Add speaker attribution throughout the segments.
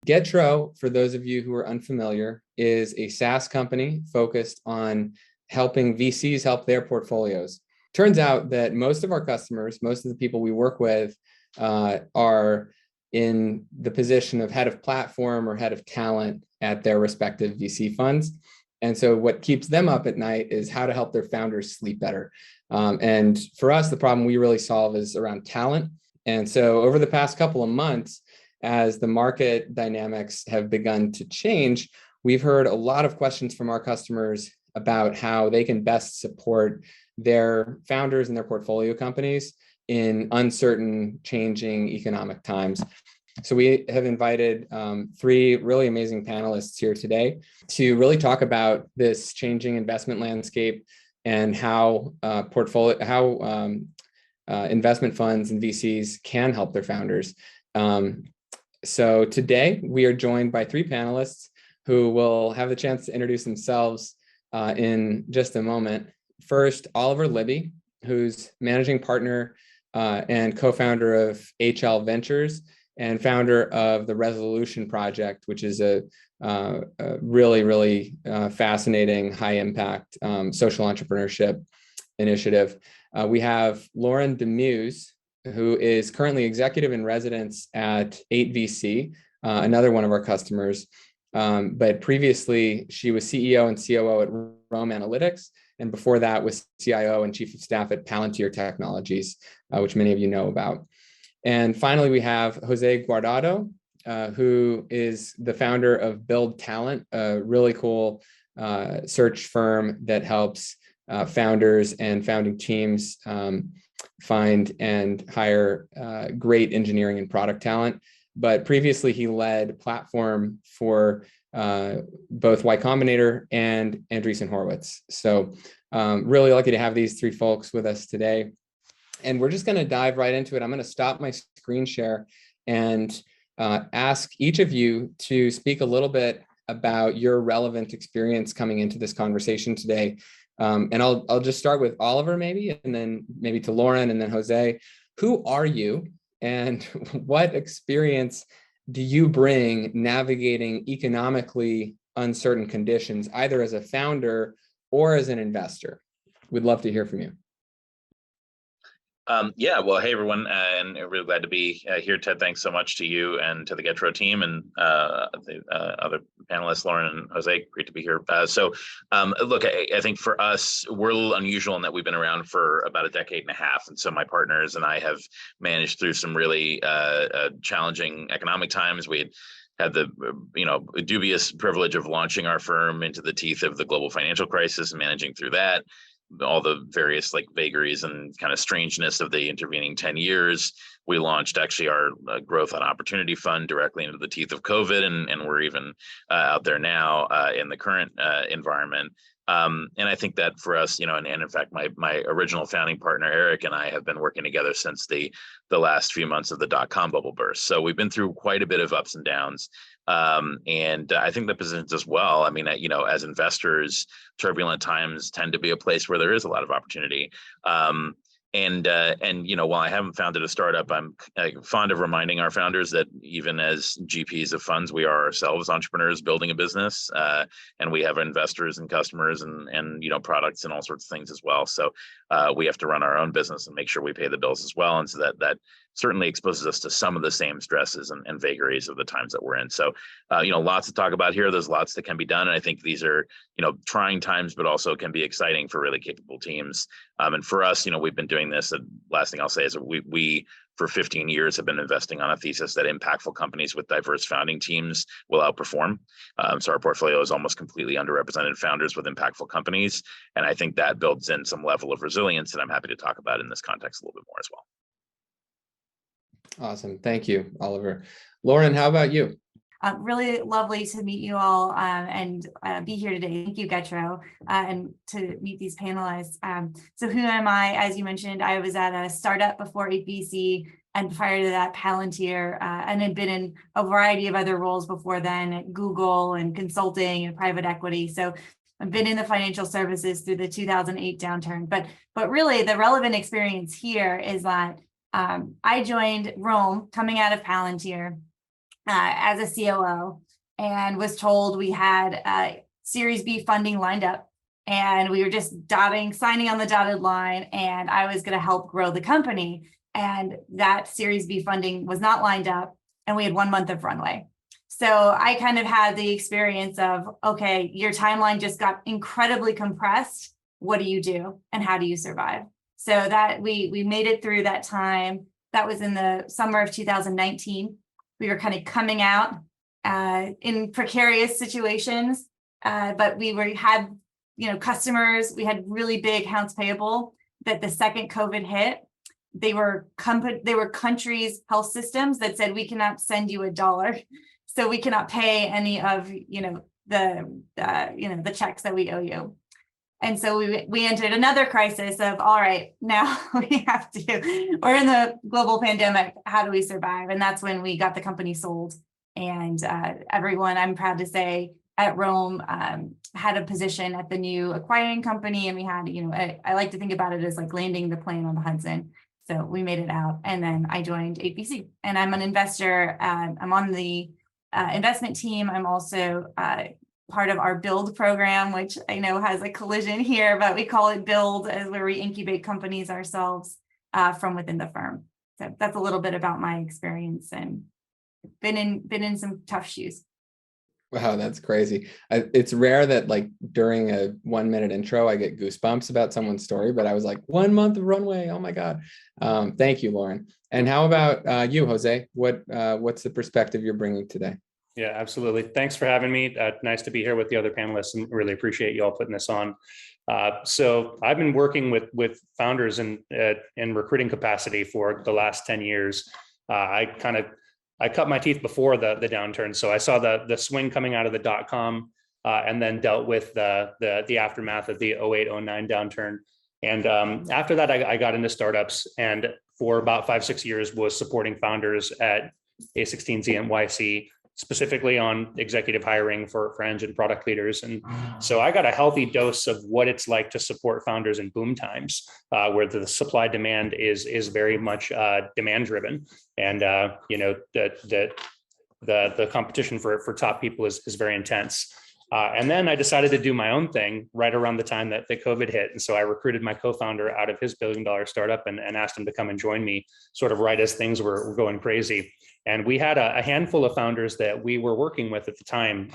Speaker 1: Getro, for those of you who are unfamiliar, is a SaaS company focused on helping VCs help their portfolios. Turns out that most of our customers, most of the people we work with, are in the position of head of platform or head of talent at their respective VC funds. And so what keeps them up at night is how to help their founders sleep better. And for us, the problem we really solve is around talent. And so over the past couple of months, as the market dynamics have begun to change, we've heard a lot of questions from our customers about how they can best support their founders and their portfolio companies in uncertain, changing economic times. So we have invited three really amazing panelists here today to really talk about this changing investment landscape and how investment funds and VCs can help their founders. So today we are joined by three panelists who will have the chance to introduce themselves in just a moment. First, Oliver Libby, who's managing partner and co-founder of HL Ventures and founder of the Resolution Project, which is a really fascinating, high-impact social entrepreneurship initiative. We have Lauren DeMeuse, who is currently executive in residence at 8VC, another one of our customers. But previously, she was CEO and COO at Rome Analytics, and before that was CIO and Chief of Staff at Palantir Technologies, which many of you know about. And finally, we have Jose Guardado, who is the founder of Build Talent, a really cool search firm that helps founders and founding teams find and hire great engineering and product talent. But previously, he led platform for both Y Combinator and Andreessen Horowitz. So really lucky to have these three folks with us today. And we're just going to dive right into it. I'm going to stop my screen share and ask each of you to speak a little bit about your relevant experience coming into this conversation today. And I'll just start with Oliver maybe, and then maybe to Lauren and then Jose. Who are you and what experience do you bring navigating economically uncertain conditions, either as a founder or as an investor? We'd love to hear from you.
Speaker 2: Yeah, well, hey, everyone, and really glad to be here. Ted, thanks so much to you and to the Getro team and the other panelists, Lauren and Jose. Great to be here. Look, I think for us, we're a little unusual in that we've been around for about a decade and a half. And so my partners and I have managed through some really challenging economic times. We had the dubious privilege of launching our firm into the teeth of the global financial crisis and managing through that. All the various vagaries and kind of strangeness of the intervening 10 years. We launched actually our growth and opportunity fund directly into the teeth of COVID, and we're even out there now in the current environment. And I think that for us, and in fact, my original founding partner, Eric, and I have been working together since the last few months of the dot-com bubble burst. So we've been through quite a bit of ups and downs. And I think that positions us well. I mean, as investors, turbulent times tend to be a place where there is a lot of opportunity. And while I haven't founded a startup, I'm fond of reminding our founders that even as GPs of funds, we are ourselves entrepreneurs building a business, and we have investors and customers and products and all sorts of things as well. So we have to run our own business and make sure we pay the bills as well. And so that certainly exposes us to some of the same stresses and vagaries of the times that we're in. So, lots to talk about here. There's lots that can be done. And I think these are, trying times, but also can be exciting for really capable teams. And for us, we've been doing this. And last thing I'll say is we for 15 years have been investing on a thesis that impactful companies with diverse founding teams will outperform. So our portfolio is almost completely underrepresented founders with impactful companies. And I think that builds in some level of resilience that I'm happy to talk about in this context a little bit more as well.
Speaker 1: Awesome. Thank you, Oliver. Lauren, how about you?
Speaker 3: Really lovely to meet you all and be here today. Thank you, Getro, and to meet these panelists. So who am I? As you mentioned, I was at a startup before 8VC, and prior to that, Palantir, and had been in a variety of other roles before then at Google and consulting and private equity. So I've been in the financial services through the 2008 downturn. But really, the relevant experience here is that I joined Rome coming out of Palantir. as a COO, and was told we had Series B funding lined up, and we were just signing on the dotted line, and I was going to help grow the company. And that Series B funding was not lined up, and we had 1 month of runway. So I kind of had the experience of, okay, your timeline just got incredibly compressed. What do you do, and how do you survive? So that we made it through that time. That was in the summer of 2019. We were kind of coming out in precarious situations, but we had customers. We had really big accounts payable that the second COVID hit, they were countries' health systems that said, we cannot send you $1, so we cannot pay any of the checks that we owe you. And so we entered another crisis of, all right, now we're in the global pandemic. How do we survive? And that's when we got the company sold. And everyone, I'm proud to say, at Rome had a position at the new acquiring company. And we had, I like to think about it as like landing the plane on the Hudson. So we made it out. And then I joined 8BC, and I'm an investor. I'm on the investment team. I'm also part of our build program, which I know has a collision here, but we call it build, as where we incubate companies ourselves from within the firm. So that's a little bit about my experience, and been in some tough shoes.
Speaker 1: Wow, that's crazy. It's rare that like during a 1 minute intro, I get goosebumps about someone's story, but I was like, 1 month of runway. Oh my God. Thank you, Lauren. And how about you, Jose? What's the perspective you're bringing today?
Speaker 4: Yeah, absolutely. Thanks for having me. Nice to be here with the other panelists, and really appreciate you all putting this on. So I've been working with founders in recruiting capacity for the last 10 years. I cut my teeth before the downturn. So I saw the swing coming out of the .com and then dealt with the aftermath of the 08-09 downturn. And after that, I got into startups, and for about 5-6 years was supporting founders at A16Z and YC, specifically on executive hiring for engine product leaders. And so I got a healthy dose of what it's like to support founders in boom times, where the supply demand is very much demand driven. And the competition for top people is very intense. And then I decided to do my own thing right around the time that the COVID hit. And so I recruited my co-founder out of his $1 billion startup and asked him to come and join me sort of right as things were going crazy. And we had a handful of founders that we were working with at the time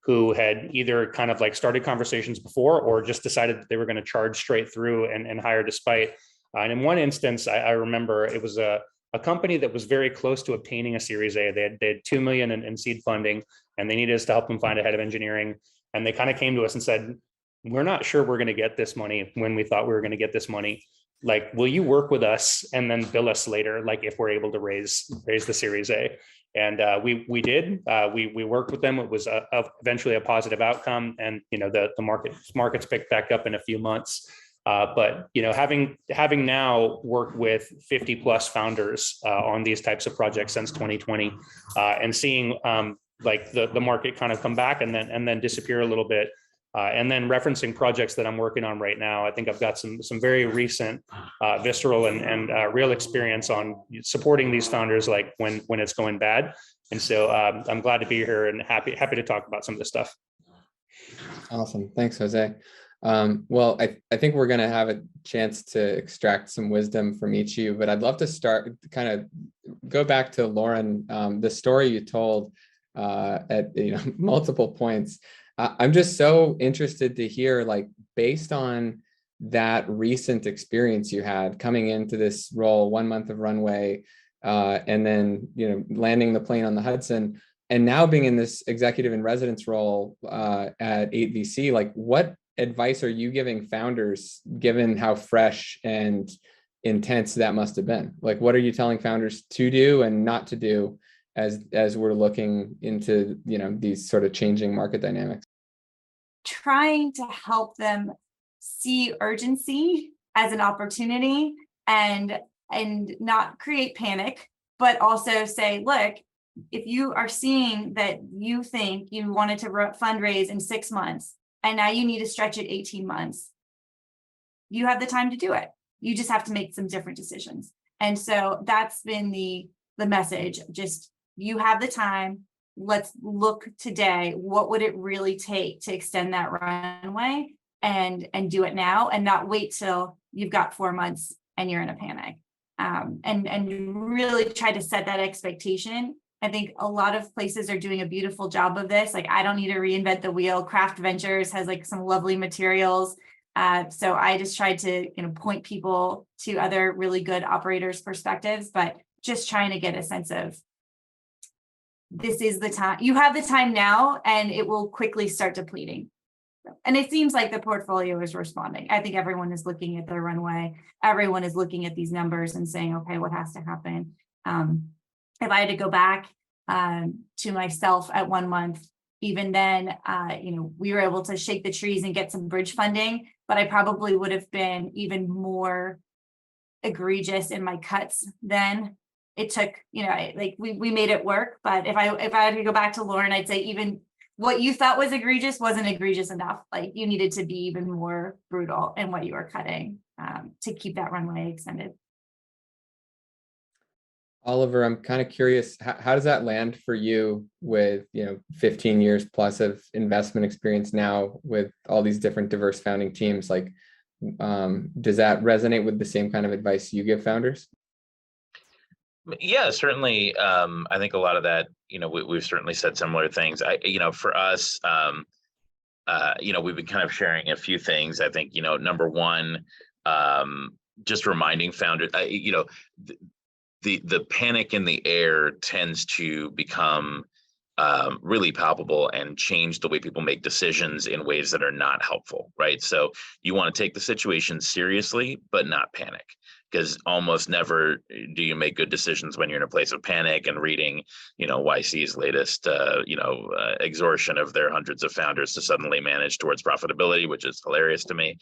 Speaker 4: who had either kind of like started conversations before or just decided that they were going to charge straight through and hire despite. And in one instance, I remember it was a company that was very close to obtaining a Series A. They had $2 million in seed funding, and they needed us to help them find a head of engineering. And they kind of came to us and said, we're not sure we're going to get this money when we thought we were going to get this money. Like, will you work with us and then bill us later, like if we're able to raise the Series A? And we did. We worked with them. It was eventually a positive outcome, and the markets picked back up in a few months. But having now worked with 50 plus founders on these types of projects since 2020, and seeing like the market kind of come back and then disappear a little bit. And then referencing projects that I'm working on right now, I think I've got some very recent, visceral and real experience on supporting these founders, like when it's going bad. And so I'm glad to be here and happy to talk about some of this stuff.
Speaker 1: Awesome. Thanks, Jose. Well, I think we're going to have a chance to extract some wisdom from each of you, but I'd love to kind of go back to Lauren, the story you told at multiple points. I'm just so interested to hear, like, based on that recent experience you had coming into this role, 1 month of runway, and then, landing the plane on the Hudson, and now being in this executive in residence role at 8VC, like, what advice are you giving founders, given how fresh and intense that must have been? Like, what are you telling founders to do and not to do as we're looking into, these sort of changing market dynamics?
Speaker 3: Trying to help them see urgency as an opportunity and not create panic, but also say, look, if you are seeing that you think you wanted to fundraise in 6 months and now you need to stretch it 18 months, you have the time to do it. You just have to make some different decisions. And so that's been the message. Just, you have the time. Let's look today. What would it really take to extend that runway and do it now, and not wait till you've got 4 months and you're in a panic. And really try to set that expectation. I think a lot of places are doing a beautiful job of this. Like, I don't need to reinvent the wheel. Craft Ventures has like some lovely materials. So I just tried to, point people to other really good operators' perspectives, but just trying to get a sense of, this is the time. You have the time now, and it will quickly start depleting. And it seems like the portfolio is responding. I think everyone is looking at their runway. Everyone is looking at these numbers and saying, okay, what has to happen? If I had to go back to myself at 1 month, even then, we were able to shake the trees and get some bridge funding, but I probably would have been even more egregious in my cuts then. It took, we made it work. But if I had to go back to Lauren, I'd say even what you thought was egregious wasn't egregious enough. Like, you needed to be even more brutal in what you were cutting to keep that runway extended.
Speaker 1: Oliver, I'm kind of curious, how does that land for you with 15 years plus of investment experience now with all these different diverse founding teams? Like, does that resonate with the same kind of advice you give founders?
Speaker 2: Yeah, certainly. I think a lot of that, we've certainly said similar things. For us, we've been kind of sharing a few things. I think, number one, just reminding founders, the panic in the air tends to become really palpable and change the way people make decisions in ways that are not helpful, right? So you want to take the situation seriously, but not panic, because almost never do you make good decisions when you're in a place of panic and reading, YC's latest, exhortation of their hundreds of founders to suddenly manage towards profitability, which is hilarious to me.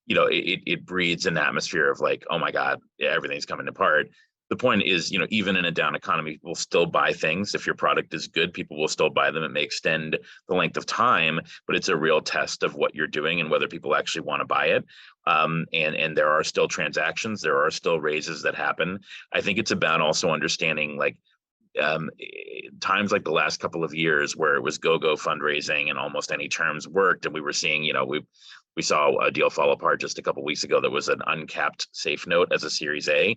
Speaker 2: It breeds an atmosphere of like, oh my God, everything's coming apart. The point is, even in a down economy, people still buy things. If your product is good, people will still buy them. It may extend the length of time, but it's a real test of what you're doing and whether people actually want to buy it. And there are still transactions. There are still raises that happen. I think it's about also understanding times like the last couple of years where it was go-go fundraising and almost any terms worked. And we were seeing, we saw a deal fall apart just a couple of weeks ago that was an uncapped safe note as a Series A.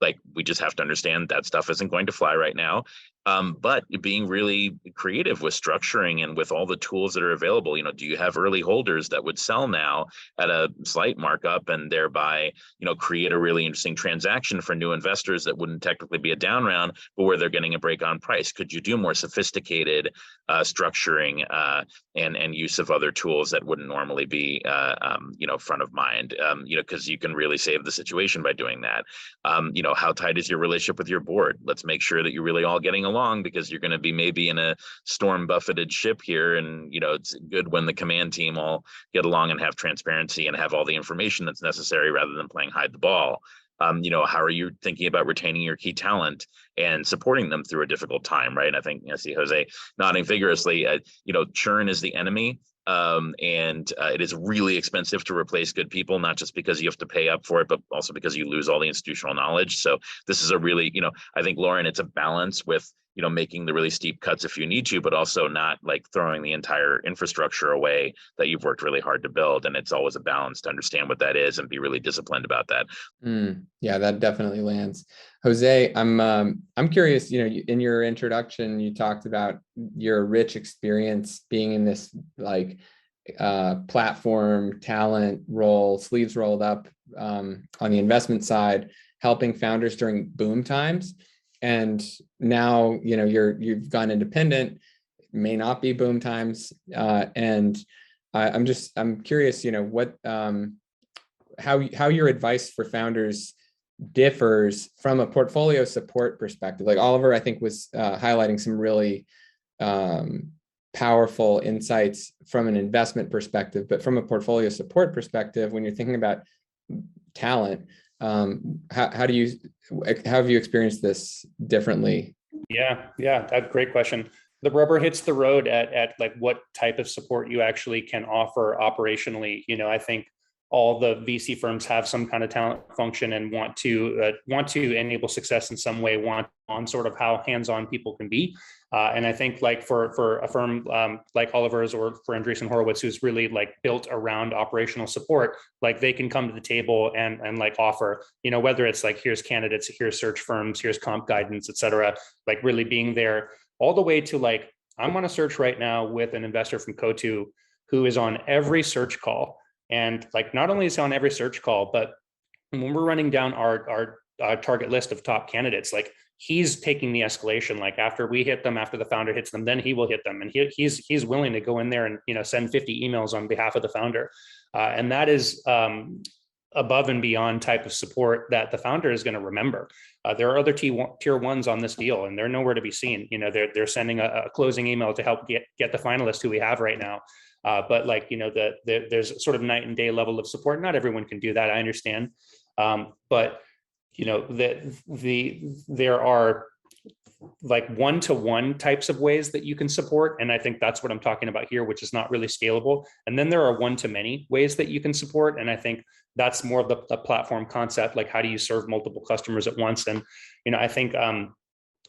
Speaker 2: Like, we just have to understand that stuff isn't going to fly right now. But being really creative with structuring and with all the tools that are available, do you have early holders that would sell now at a slight markup and thereby, create a really interesting transaction for new investors that wouldn't technically be a down round, but where they're getting a break on price? Could you do more sophisticated structuring and use of other tools that wouldn't normally be, front of mind, because you can really save the situation by doing that. How tight is your relationship with your board? Let's make sure that you're really all getting along, because you're going to be maybe in a storm buffeted ship here. And, it's good when the command team all get along and have transparency and have all the information that's necessary rather than playing hide the ball. How are you thinking about retaining your key talent and supporting them through a difficult time, right? I think I see Jose nodding vigorously. Churn is the enemy. It is really expensive to replace good people, not just because you have to pay up for it, but also because you lose all the institutional knowledge. So this is a really, I think, Lauren, it's a balance with, making the really steep cuts if you need to, but also not like throwing the entire infrastructure away that you've worked really hard to build. And it's always a balance to understand what that is and be really disciplined about that.
Speaker 1: Yeah, that definitely lands. Jose, I'm curious, in your introduction, you talked about your rich experience being in this platform talent role, sleeves rolled up on the investment side, helping founders during boom times. And now, you've gone independent, may not be boom times. And I'm curious, what, how your advice for founders differs from a portfolio support perspective. Like Oliver, I think, was highlighting some really powerful insights from an investment perspective, but from a portfolio support perspective, when you're thinking about talent, how have you experienced this differently?
Speaker 4: Yeah, that's a great question. The rubber hits the road at like what type of support you actually can offer operationally. I think all the VC firms have some kind of talent function and want to enable success in some way, want on sort of how hands-on people can be. And I think like for a firm like Oliver's or for Andreessen Horowitz, who's really like built around operational support, like they can come to the table and like offer, whether it's like, here's candidates, here's search firms, here's comp guidance, et cetera, like really being there all the way to like, I'm on a search right now with an investor from Cotu who is on every search call. And like, not only is he on every search call, but when we're running down our target list of top candidates, like he's taking the escalation. Like after we hit them, after the founder hits them, then he will hit them, and he's willing to go in there and send 50 emails on behalf of the founder, and that is above and beyond type of support that the founder is going to remember. There are other tier ones on this deal, and they're nowhere to be seen. They're sending a closing email to help get the finalist who we have right now. But like, there's sort of night and day level of support. Not everyone can do that, I understand. But there are like one-to-one types of ways that you can support. And I think that's what I'm talking about here, which is not really scalable. And then there are one-to-many ways that you can support. And I think that's more of the platform concept. Like, how do you serve multiple customers at once? And, I think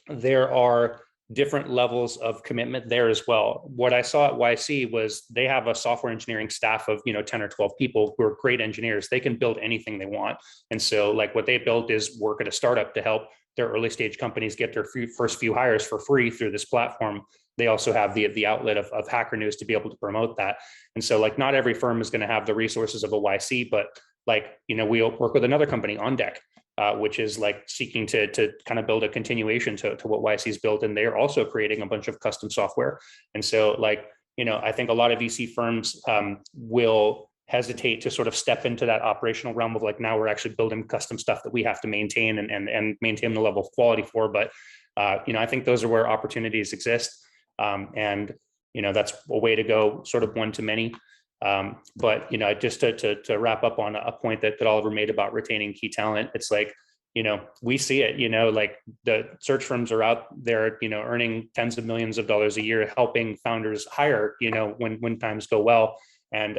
Speaker 4: there are different levels of commitment there as well. What I saw at YC was they have a software engineering staff of 10 or 12 people who are great engineers. They can build anything they want. And so like what they built is work at a startup to help their early stage companies get their first few hires for free through this platform. They also have the outlet of Hacker News to be able to promote that. And so like not every firm is going to have the resources of a YC, but like, we work with another company, On Deck, which is like seeking to kind of build a continuation to what YC's built. And they're also creating a bunch of custom software. And so like, I think a lot of VC firms will hesitate to sort of step into that operational realm of like, now we're actually building custom stuff that we have to maintain and maintain the level of quality for. But, I think those are where opportunities exist. And, that's a way to go sort of one to many. But, just to wrap up on a point that Oliver made about retaining key talent, it's like, we see it, like the search firms are out there, earning tens of millions of dollars a year, helping founders hire, when times go well. And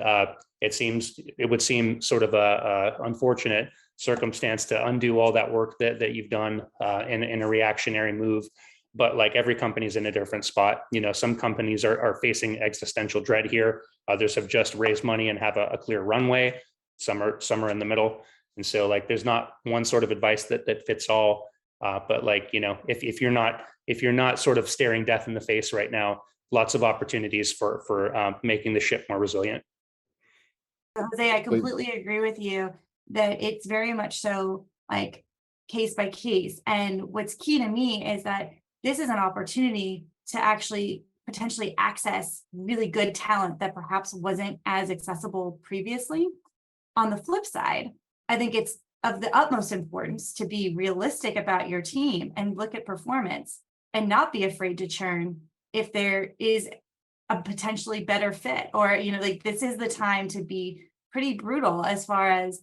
Speaker 4: it would seem sort of a unfortunate circumstance to undo all that work that you've done in a reactionary move. But like every company's in a different spot. Some companies are facing existential dread here. Others have just raised money and have a clear runway. Some are in the middle. And so like, there's not one sort of advice that fits all. But like, if you're not sort of staring death in the face right now, lots of opportunities for making the ship more resilient.
Speaker 3: Jose, I completely agree with you that it's very much so like case by case. And what's key to me is that this is an opportunity to actually potentially access really good talent that perhaps wasn't as accessible previously. On the flip side, I think it's of the utmost importance to be realistic about your team and look at performance and not be afraid to churn if there is a potentially better fit, or, like this is the time to be pretty brutal as far as,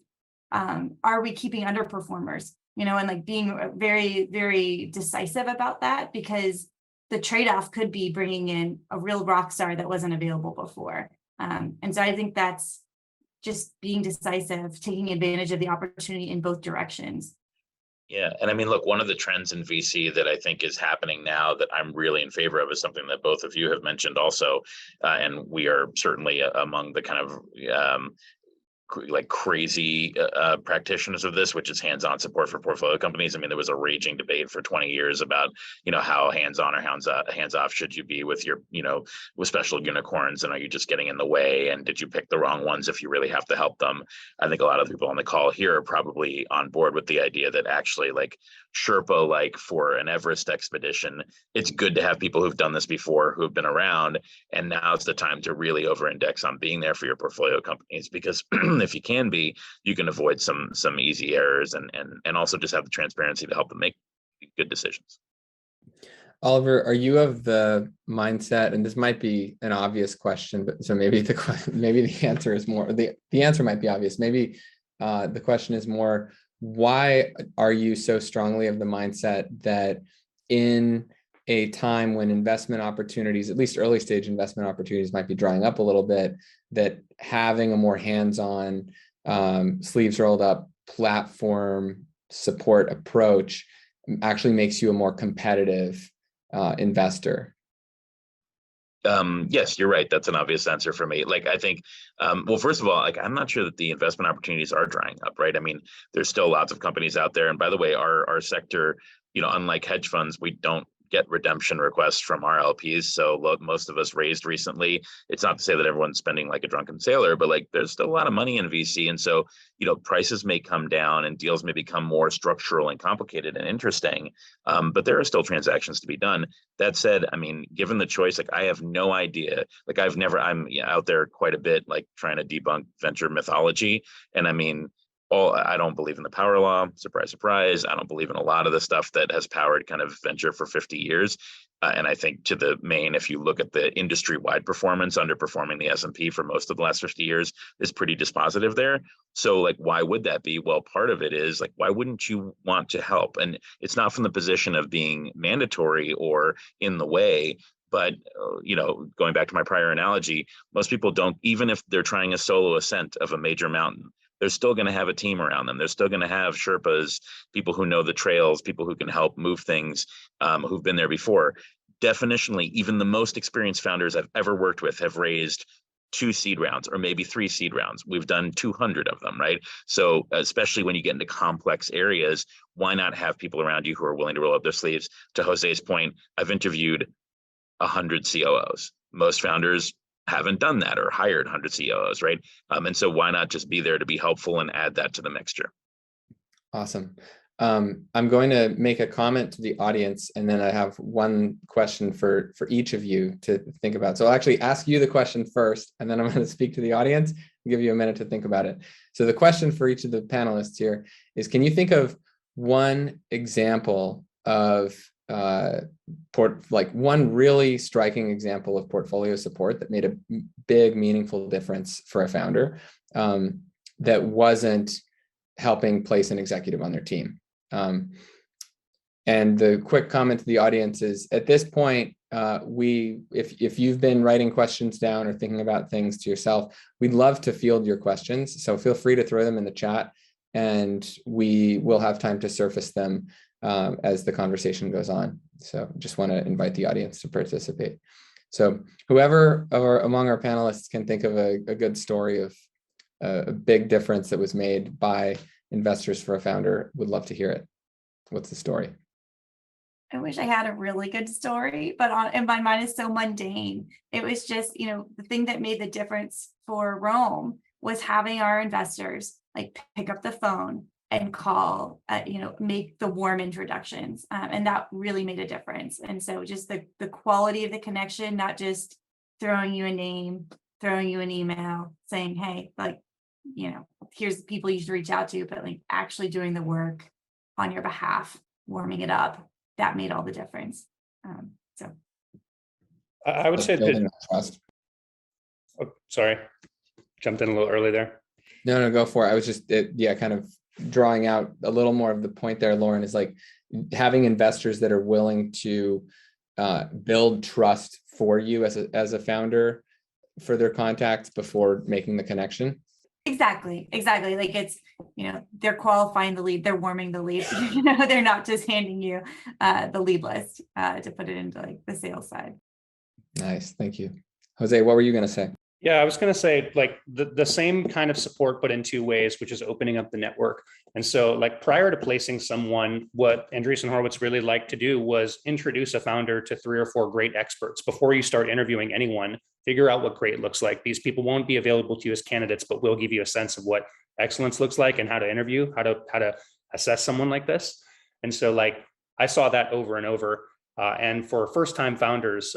Speaker 3: are we keeping underperformers, and like being very, very decisive about that, because the trade-off could be bringing in a real rock star that wasn't available before. And so I think that's just being decisive, taking advantage of the opportunity in both directions.
Speaker 2: Yeah. And I mean, look, one of the trends in VC that I think is happening now that I'm really in favor of is something that both of you have mentioned also. And we are certainly among the kind of like crazy practitioners of this, which is hands-on support for portfolio companies. I mean, there was a raging debate for 20 years about, how hands-on or hands-off should you be with your, with special unicorns, and are you just getting in the way? And did you pick the wrong ones if you really have to help them? I think a lot of people on the call here are probably on board with the idea that actually like Sherpa, like for an Everest expedition, it's good to have people who've done this before, who have been around, and now's the time to really over-index on being there for your portfolio companies, because if you can be, you can avoid some easy errors and also just have the transparency to help them make good decisions.
Speaker 1: Oliver, are you of the mindset, and this might be an obvious question, but so maybe the answer is more, the answer might be obvious. Maybe the question is more, why are you so strongly of the mindset that in a time when investment opportunities, at least early stage investment opportunities, might be drying up a little bit, that having a more hands-on sleeves rolled up platform support approach actually makes you a more competitive investor?
Speaker 2: Yes, you're right. That's an obvious answer for me. Like, I think, well, first of all, like, I'm not sure that the investment opportunities are drying up, right? I mean, there's still lots of companies out there. And by the way, our sector, unlike hedge funds, we don't get redemption requests from our LPs. So most of us raised recently. It's not to say that everyone's spending like a drunken sailor, but like there's still a lot of money in VC. And so, prices may come down and deals may become more structural and complicated and interesting. But there are still transactions to be done. That said, I mean, given the choice, like I have no idea, like I'm out there quite a bit, like trying to debunk venture mythology. And I mean, I don't believe in the power law. Surprise, surprise. I don't believe in a lot of the stuff that has powered kind of venture for 50 years. And I think to the main, if you look at the industry-wide performance, underperforming the S&P for most of the last 50 years is pretty dispositive there. So like, why would that be? Well, part of it is like, why wouldn't you want to help? And it's not from the position of being mandatory or in the way. But, going back to my prior analogy, most people don't, even if they're trying a solo ascent of a major mountain, they're still going to have a team around them. They're still going to have Sherpas, people who know the trails, people who can help move things, who've been there before. Definitionally, even the most experienced founders I've ever worked with have raised 2 seed rounds or maybe 3 seed rounds. We've done 200 of them, right? So especially when you get into complex areas, why not have people around you who are willing to roll up their sleeves? To Jose's point, I've interviewed 100 COOs. Most founders haven't done that or hired 100 COOs, right? And so why not just be there to be helpful and add that to the mixture?
Speaker 1: Awesome. I'm going to make a comment to the audience, and then I have one question for each of you to think about. So I'll actually ask you the question first, and then I'm going to speak to the audience and give you a minute to think about it. So the question for each of the panelists here is, can you think of one example of one really striking example of portfolio support that made a big, meaningful difference for a founder that wasn't helping place an executive on their team? And the quick comment to the audience is, at this point, if you've been writing questions down or thinking about things to yourself, we'd love to field your questions. So feel free to throw them in the chat, and we will have time to surface them as the conversation goes on. So just want to invite the audience to participate. So whoever among our panelists can think of a good story of a big difference that was made by investors for a founder, would love to hear it. What's the story?
Speaker 3: I wish I had a really good story, but in my mind is so mundane. It was just, the thing that made the difference for Rome was having our investors like pick up the phone and call, make the warm introductions. And that really made a difference. And so just the quality of the connection, not just throwing you a name, throwing you an email saying, hey, here's the people you should reach out to, but like actually doing the work on your behalf, warming it up, that made all the difference. So
Speaker 4: I would say that,
Speaker 1: trust.
Speaker 4: Oh, sorry, jumped in a little early there.
Speaker 1: No, go for it. I was just, kind of drawing out a little more of the point there, Lauren, is like having investors that are willing to build trust for you as a founder for their contacts before making the connection. Exactly.
Speaker 3: Like it's, they're qualifying the lead, they're warming the lead. They're not just handing you the lead list to put it into like the sales side.
Speaker 1: Nice. Thank you. Jose, what were you going to say?
Speaker 4: Yeah, I was going to say like the same kind of support, but in 2 ways, which is opening up the network. And so like prior to placing someone, what Andreessen Horowitz really liked to do was introduce a founder to 3 or 4 great experts. Before you start interviewing anyone, figure out what great looks like. These people won't be available to you as candidates, but will give you a sense of what excellence looks like and how to interview, how to assess someone like this. And so like I saw that over and over. And for first-time founders,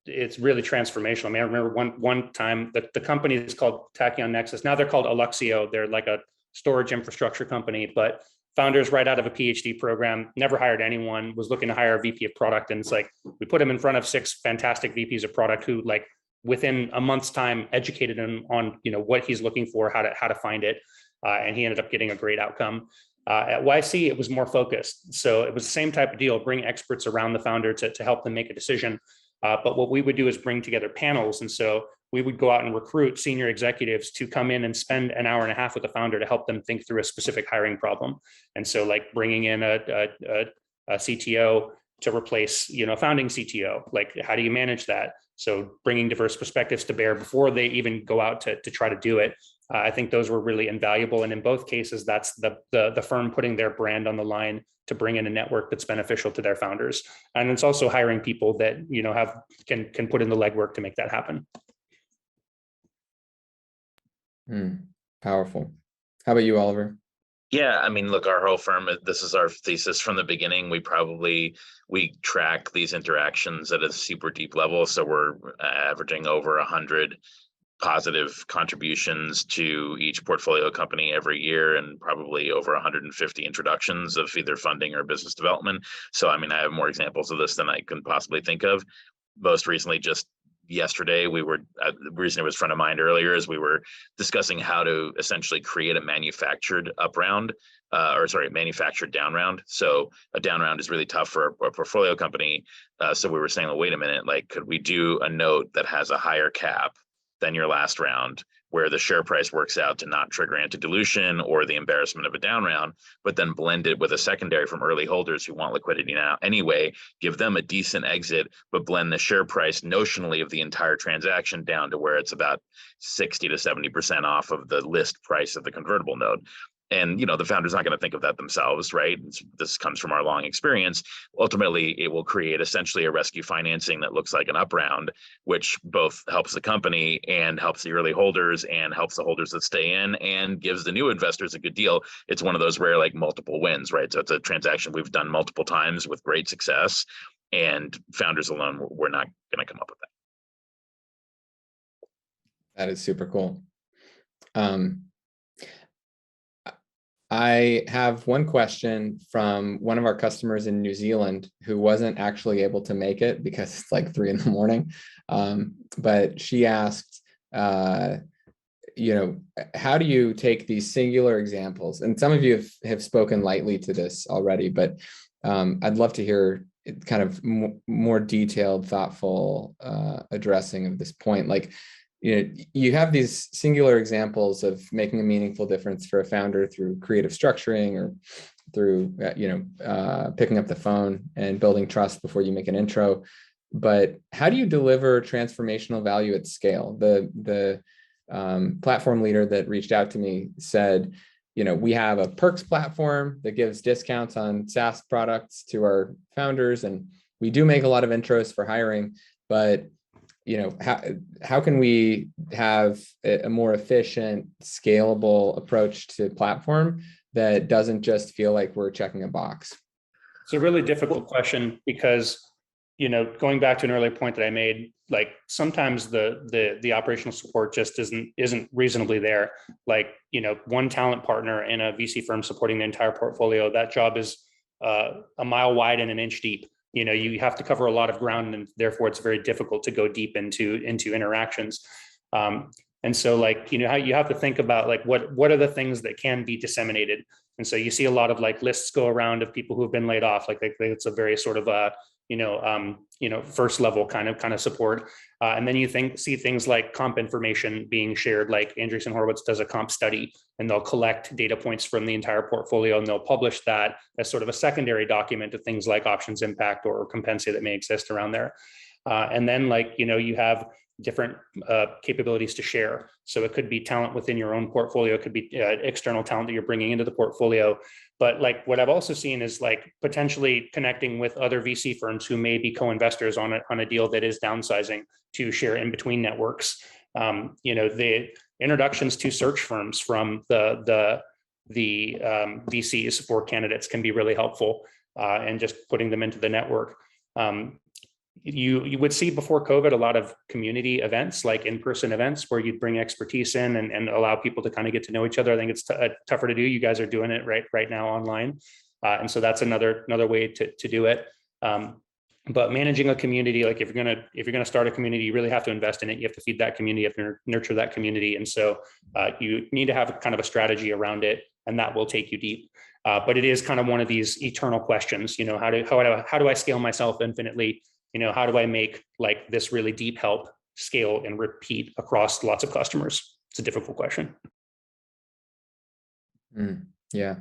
Speaker 4: it's really transformational. I mean, I remember one time that the company is called Tachyon Nexus. Now they're called Alluxio. They're like a storage infrastructure company, but founders right out of a PhD program, never hired anyone, was looking to hire a VP of product. And it's like, we put him in front of 6 fantastic VPs of product who like within a month's time educated him on, what he's looking for, how to find it. And he ended up getting a great outcome. At YC, it was more focused. So it was the same type of deal, bring experts around the founder to help them make a decision. But what we would do is bring together panels. And so we would go out and recruit senior executives to come in and spend an hour and a half with the founder to help them think through a specific hiring problem. And so like bringing in a CTO to replace, a founding CTO, like how do you manage that? So bringing diverse perspectives to bear before they even go out to try to do it. I think those were really invaluable. And in both cases, that's the firm putting their brand on the line to bring in a network that's beneficial to their founders. And it's also hiring people that, can put in the legwork to make that happen.
Speaker 1: Powerful. How about you, Oliver?
Speaker 2: Yeah, I mean, look, our whole firm, this is our thesis from the beginning. We track these interactions at a super deep level. So we're averaging over 100 positive contributions to each portfolio company every year, and probably over 150 introductions of either funding or business development. So, I mean, I have more examples of this than I can possibly think of. Most recently, just yesterday, the reason it was front of mind earlier is we were discussing how to essentially create a manufactured manufactured down round. So a down round is really tough for a portfolio company. So we were saying, well, wait a minute, like, could we do a note that has a higher cap than your last round, where the share price works out to not trigger anti-dilution or the embarrassment of a down round, but then blend it with a secondary from early holders who want liquidity now anyway, give them a decent exit, but blend the share price notionally of the entire transaction down to where it's about 60 to 70% off of the list price of the convertible note. And, the founder's not going to think of that themselves, right? This comes from our long experience. Ultimately, it will create essentially a rescue financing that looks like an up round, which both helps the company and helps the early holders and helps the holders that stay in and gives the new investors a good deal. It's one of those rare, like, multiple wins, right? So it's a transaction we've done multiple times with great success, and founders alone, we're not going to come up with that.
Speaker 1: That is super cool. I have one question from one of our customers in New Zealand who wasn't actually able to make it because it's like 3 a.m. But she asked, how do you take these singular examples? And some of you have spoken lightly to this already, but I'd love to hear kind of more detailed, thoughtful addressing of this point. Like, you have these singular examples of making a meaningful difference for a founder through creative structuring or through, picking up the phone and building trust before you make an intro. But how do you deliver transformational value at scale? The platform leader that reached out to me said, we have a perks platform that gives discounts on SaaS products to our founders, and we do make a lot of intros for hiring, but how can we have a more efficient, scalable approach to platform that doesn't just feel like we're checking a box?
Speaker 4: It's a really difficult question because, going back to an earlier point that I made, like sometimes the operational support just isn't reasonably there. Like, one talent partner in a VC firm supporting the entire portfolio, that job is a mile wide and an inch deep. You have to cover a lot of ground, and therefore it's very difficult to go deep into interactions. And so, like, how you have to think about, like, what are the things that can be disseminated. And so you see a lot of like lists go around of people who have been laid off. Like it's a very sort of first level kind of support. And then you see things like comp information being shared, like Andreessen Horowitz does a comp study, and they'll collect data points from the entire portfolio, and they'll publish that as sort of a secondary document to things like options impact or compensate that may exist around there. And then, like, you have different capabilities to share. So it could be talent within your own portfolio, it could be external talent that you're bringing into the portfolio. But like what I've also seen is like potentially connecting with other VC firms who may be co-investors on a deal that is downsizing to share in between networks. The introductions to search firms from the VCs for candidates can be really helpful, and just putting them into the network. You would see before COVID a lot of community events, like in-person events, where you'd bring expertise in and allow people to kind of get to know each other. I think it's tougher to do. You guys are doing it right now online, and so that's another way to do it. But managing a community, like if you're gonna start a community, you really have to invest in it. You have to feed that community, you have to nurture that community, and so you need to have kind of a strategy around it, and that will take you deep. But it is kind of one of these eternal questions. How do I scale myself infinitely? How do I make like this really deep help scale and repeat across lots of customers? It's a difficult question.
Speaker 1: Yeah.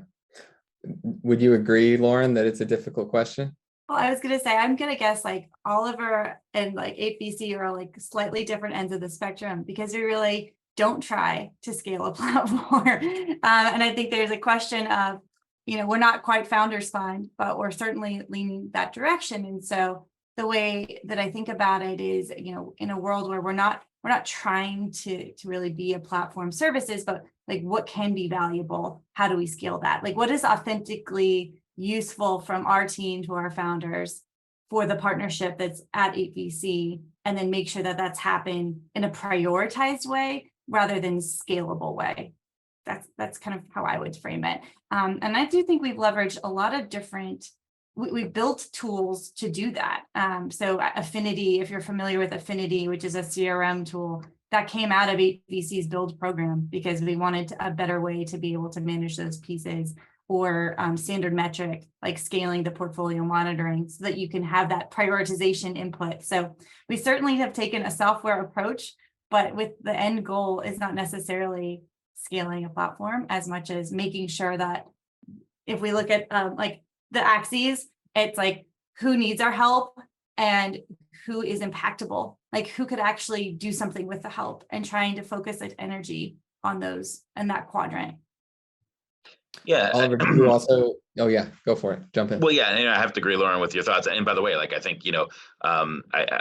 Speaker 1: Would you agree, Lauren, that it's a difficult question?
Speaker 3: Well, I was gonna say, I'm gonna guess like Oliver and like 8VC are like slightly different ends of the spectrum, because we really don't try to scale a platform. And I think there's a question of, we're not quite founders fund, but we're certainly leaning that direction. And so the way that I think about it is, in a world where we're not trying to really be a platform services, but like what can be valuable? How do we scale that? Like what is authentically useful from our team to our founders for the partnership that's at 8VC, and then make sure that that's happened in a prioritized way rather than scalable way. That's kind of how I would frame it. And I do think we've leveraged a lot of different, we built tools to do that. So Affinity, if you're familiar with Affinity, which is a CRM tool that came out of 8VC's build program, because we wanted a better way to be able to manage those pieces, or standard metric, like scaling the portfolio monitoring so that you can have that prioritization input. So we certainly have taken a software approach, but with the end goal is not necessarily scaling a platform as much as making sure that if we look at like the axes, it's like who needs our help and who is impactable, like who could actually do something with the help, and trying to focus that energy on those and that quadrant.
Speaker 2: Yeah.
Speaker 1: Oliver, do you also, oh yeah, go for it, jump in.
Speaker 2: Well, yeah, and I have to agree, Lauren, with your thoughts. And by the way, like I think,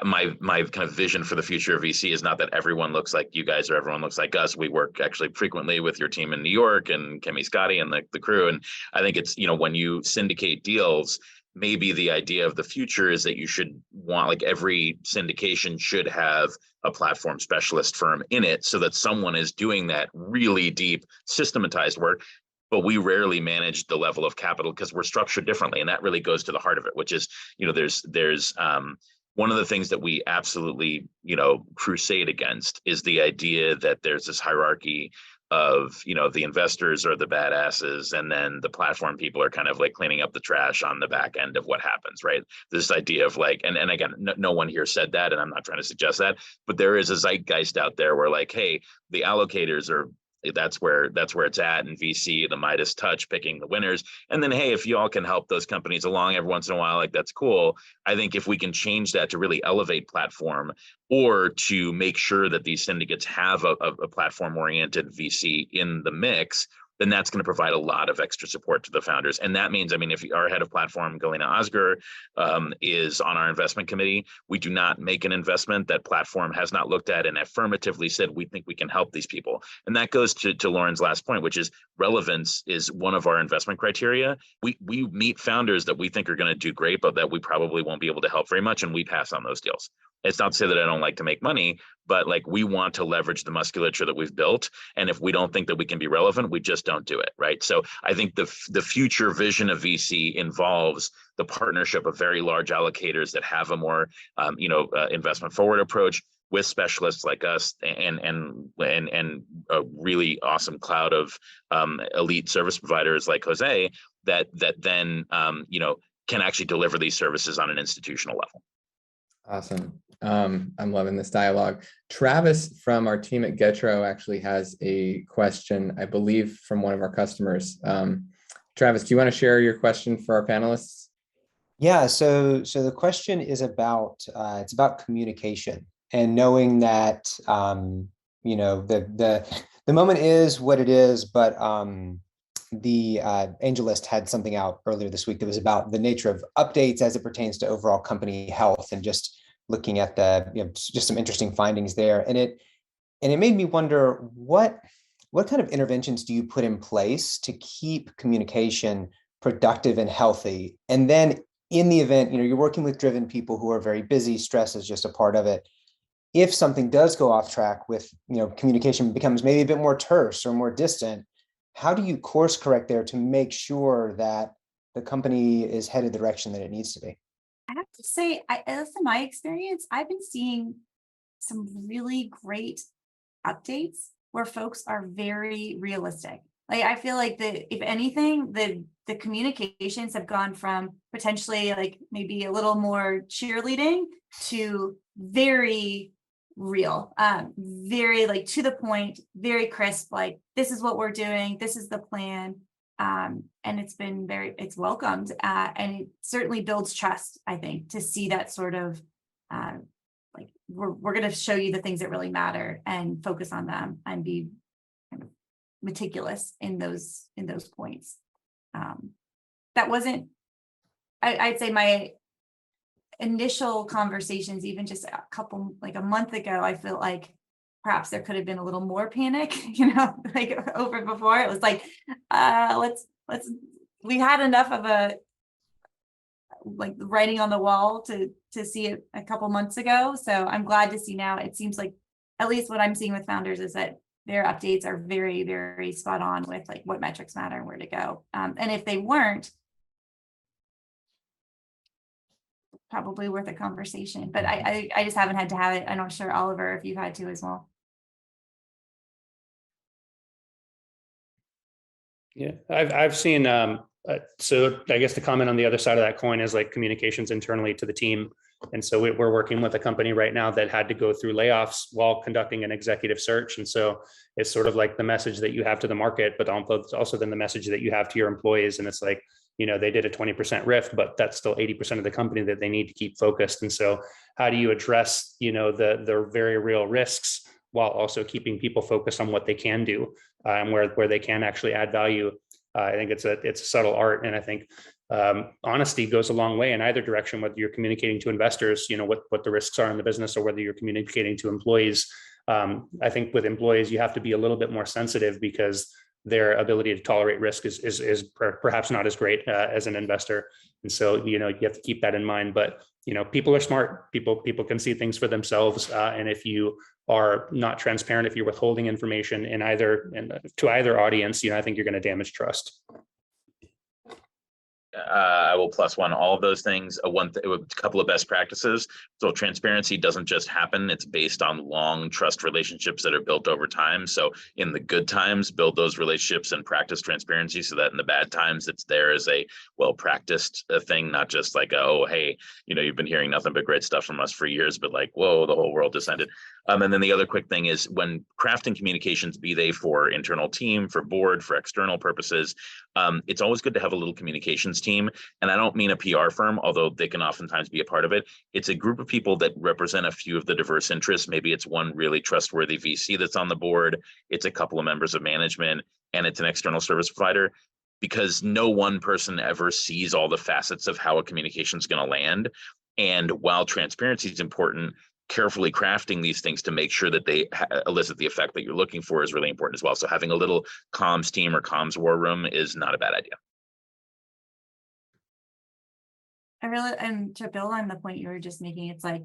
Speaker 2: my kind of vision for the future of VC is not that everyone looks like you guys or everyone looks like us. We work actually frequently with your team in New York and Kemi Scotty and the crew. And I think it's, when you syndicate deals, maybe the idea of the future is that you should want, like every syndication should have a platform specialist firm in it, so that someone is doing that really deep systematized work. But we rarely manage the level of capital because we're structured differently. And that really goes to the heart of it, which is, there's one of the things that we absolutely, crusade against is the idea that there's this hierarchy of, the investors are the badasses, and then the platform people are kind of like cleaning up the trash on the back end of what happens, right? This idea of like, and again, no one here said that, and I'm not trying to suggest that, but there is a zeitgeist out there where like, hey, the allocators are, that's where it's at, and VC, the Midas touch, picking the winners. And then, hey, if you all can help those companies along every once in a while, like that's cool. I think if we can change that to really elevate platform, or to make sure that these syndicates have a platform-oriented VC in the mix, then that's going to provide a lot of extra support to the founders. And that means, if our head of platform, Galina Osgar, is on our investment committee, we do not make an investment that platform has not looked at and affirmatively said, we think we can help these people. And that goes to Lauren's last point, which is relevance is one of our investment criteria. We meet founders that we think are going to do great, but that we probably won't be able to help very much, and we pass on those deals. It's not to say that I don't like to make money, but like we want to leverage the musculature that we've built. And if we don't think that we can be relevant, we just don't do it, right? So I think the future vision of VC involves the partnership of very large allocators that have a more, investment forward approach with specialists like us, and a really awesome cloud of elite service providers like Jose that then can actually deliver these services on an institutional level.
Speaker 1: Awesome. I'm loving this dialogue. Travis from our team at Getro actually has a question, I believe, from one of our customers. Travis, do you want to share your question for our panelists?
Speaker 5: Yeah, so the question is about it's about communication, and knowing that the moment is what it is, but the AngelList had something out earlier this week that was about the nature of updates as it pertains to overall company health, and just looking at just some interesting findings there. And it made me wonder, what kind of interventions do you put in place to keep communication productive and healthy? And then in the event, you're working with driven people who are very busy, stress is just a part of it. If something does go off track with, communication becomes maybe a bit more terse or more distant, how do you course correct there to make sure that the company is headed the direction that it needs to be?
Speaker 3: I have to say, as in my experience, I've been seeing some really great updates where folks are very realistic. Like, I feel like if anything, the communications have gone from potentially like maybe a little more cheerleading to very real, very like to the point, very crisp, like this is what we're doing, this is the plan. And it's welcomed, and it certainly builds trust, I think, to see that sort of like we're going to show you the things that really matter and focus on them and be kind of meticulous in those points. That wasn't, I'd say my initial conversations, even just a month ago, I feel like perhaps there could have been a little more panic, like over before. It was like, we had enough of a like writing on the wall to see it a couple months ago. So I'm glad to see now. It seems like at least what I'm seeing with founders is that their updates are very, very spot on with like what metrics matter and where to go. And if they weren't, probably worth a conversation, but I just haven't had to have it. I'm not sure, Oliver, if you've had to as well.
Speaker 4: Yeah, I've seen, so I guess the comment on the other side of that coin is like communications internally to the team. And so we're working with a company right now that had to go through layoffs while conducting an executive search. And so it's sort of like the message that you have to the market, but also then the message that you have to your employees. And it's like, they did a 20% rift, but that's still 80% of the company that they need to keep focused. And so how do you address, the very real risks while also keeping people focused on what they can do and where they can actually add value? I think it's a subtle art. And I think honesty goes a long way in either direction, whether you're communicating to investors, what the risks are in the business, or whether you're communicating to employees. I think with employees, you have to be a little bit more sensitive because their ability to tolerate risk is perhaps not as great as an investor. And so, you have to keep that in mind. But, people are smart. People can see things for themselves. And if you are not transparent, if you're withholding information to either audience, I think you're going to damage trust.
Speaker 2: I will plus one all of those things. A couple of best practices. So transparency doesn't just happen. It's based on long trust relationships that are built over time. So in the good times, build those relationships and practice transparency so that in the bad times, it's there as a well-practiced thing, not just like, oh, hey, you've been hearing nothing but great stuff from us for years, but like, whoa, the whole world just ended. And then the other quick thing is when crafting communications, be they for internal team, for board, for external purposes, it's always good to have a little communications team. And I don't mean a PR firm, although they can oftentimes be a part of it. It's a group of people that represent a few of the diverse interests. Maybe it's one really trustworthy VC that's on the board. It's a couple of members of management, and it's an external service provider, because no one person ever sees all the facets of how a communication is going to land. And while transparency is important, carefully crafting these things to make sure that they elicit the effect that you're looking for is really important as well. So having a little comms team or comms war room is not a bad idea.
Speaker 3: And to build on the point you were just making, it's like,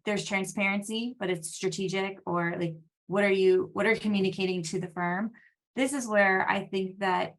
Speaker 3: there's transparency, but it's strategic, or like, what are you communicating to the firm? This is where I think that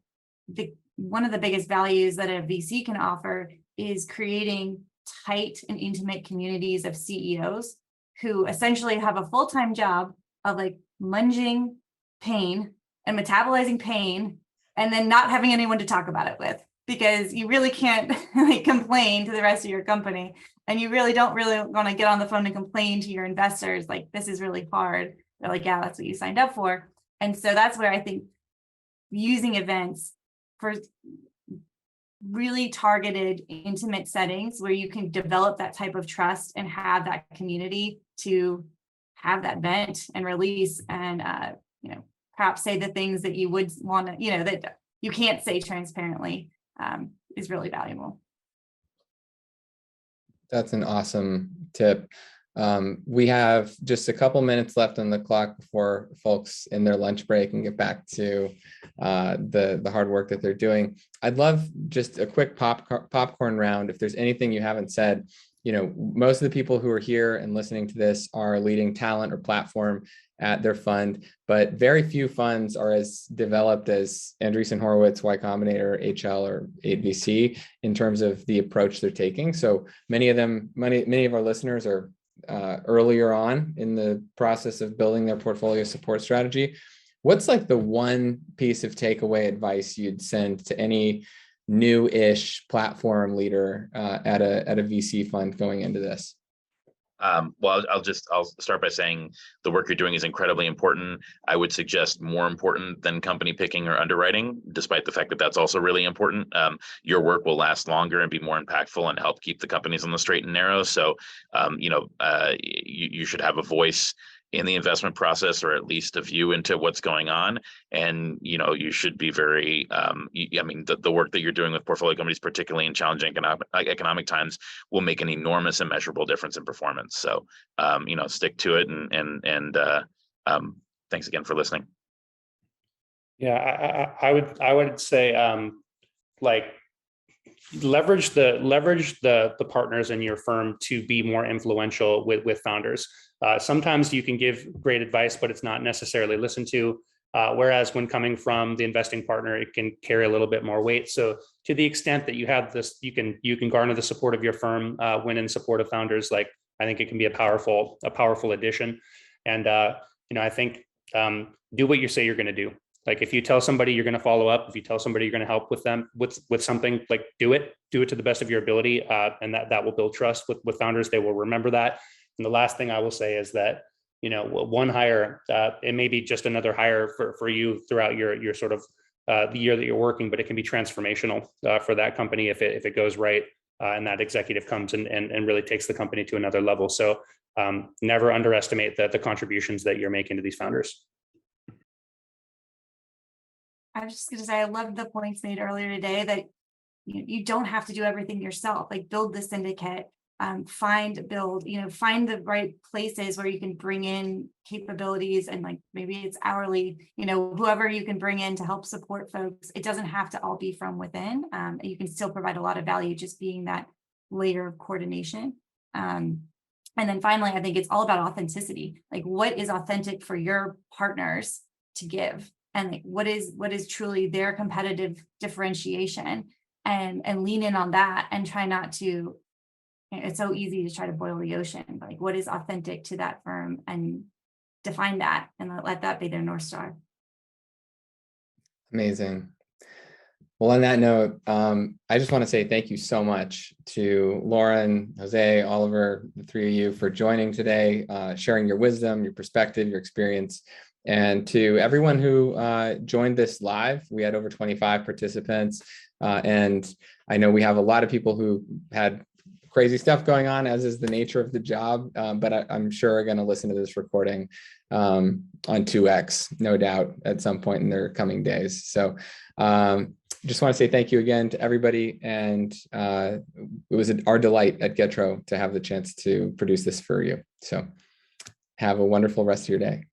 Speaker 3: one of the biggest values that a VC can offer is creating tight and intimate communities of CEOs who essentially have a full-time job of like munging pain and metabolizing pain and then not having anyone to talk about it with, because you really can't like complain to the rest of your company, and you don't want to get on the phone and complain to your investors like, this is really hard. They're like, yeah, that's what you signed up for. And so that's where I think using events for really targeted, intimate settings where you can develop that type of trust and have that community to have that vent and release and, perhaps say the things that you would want to, that you can't say transparently, is really valuable.
Speaker 1: That's an awesome tip. We have just a couple minutes left on the clock before folks in their lunch break and get back to the hard work that they're doing. I'd love just a quick popcorn round. If there's anything you haven't said, most of the people who are here and listening to this are leading talent or platform at their fund, but very few funds are as developed as Andreessen Horowitz, Y Combinator, HL, or 8VC in terms of the approach they're taking. So many of our listeners are earlier on in the process of building their portfolio support strategy. What's like the one piece of takeaway advice you'd send to any new-ish platform leader at a VC fund going into this?
Speaker 2: Well, I'll start by saying the work you're doing is incredibly important. I would suggest more important than company picking or underwriting, despite the fact that that's also really important. Your work will last longer and be more impactful and help keep the companies on the straight and narrow. So, you should have a voice in the investment process, or at least a view into what's going on. And, you should be very, the work that you're doing with portfolio companies, particularly in challenging economic times, will make an enormous and measurable difference in performance. So, stick to it, and thanks again for listening.
Speaker 4: Yeah, I would say, leverage the partners in your firm to be more influential with founders. Sometimes you can give great advice, but it's not necessarily listened to. Whereas when coming from the investing partner, it can carry a little bit more weight. So to the extent that you have this, you can garner the support of your firm when in support of founders. I think it can be a powerful addition. And I think do what you say you're going to do. If you tell somebody you're going to follow up, if you tell somebody you're going to help with them with something, do it to the best of your ability, and that will build trust with founders. They will remember that. And the last thing I will say is that, one hire, it may be just another hire for you throughout your sort of the year that you're working, but it can be transformational for that company if it goes right, and that executive comes and really takes the company to another level. So never underestimate the contributions that you're making to these founders.
Speaker 3: I was just going to say, I loved the points made earlier today that you don't have to do everything yourself. Build the syndicate, find the right places where you can bring in capabilities, and maybe it's hourly, whoever you can bring in to help support folks. It doesn't have to all be from within. You can still provide a lot of value just being that layer of coordination. And then finally, I think it's all about authenticity. What is authentic for your partners to give? And what is truly their competitive differentiation, and lean in on that, and try not to, it's so easy to try to boil the ocean. What is authentic to that firm, and define that, and let that be their North Star.
Speaker 1: Amazing. Well, on that note, I just want to say thank you so much to Lauren, Jose, Oliver, the three of you, for joining today, sharing your wisdom, your perspective, your experience. And to everyone who joined this live. We had over 25 participants. And I know we have a lot of people who had crazy stuff going on, as is the nature of the job, but I'm sure are going to listen to this recording on 2X, no doubt, at some point in their coming days. So just want to say thank you again to everybody. And it was our delight at Getro to have the chance to produce this for you. So have a wonderful rest of your day.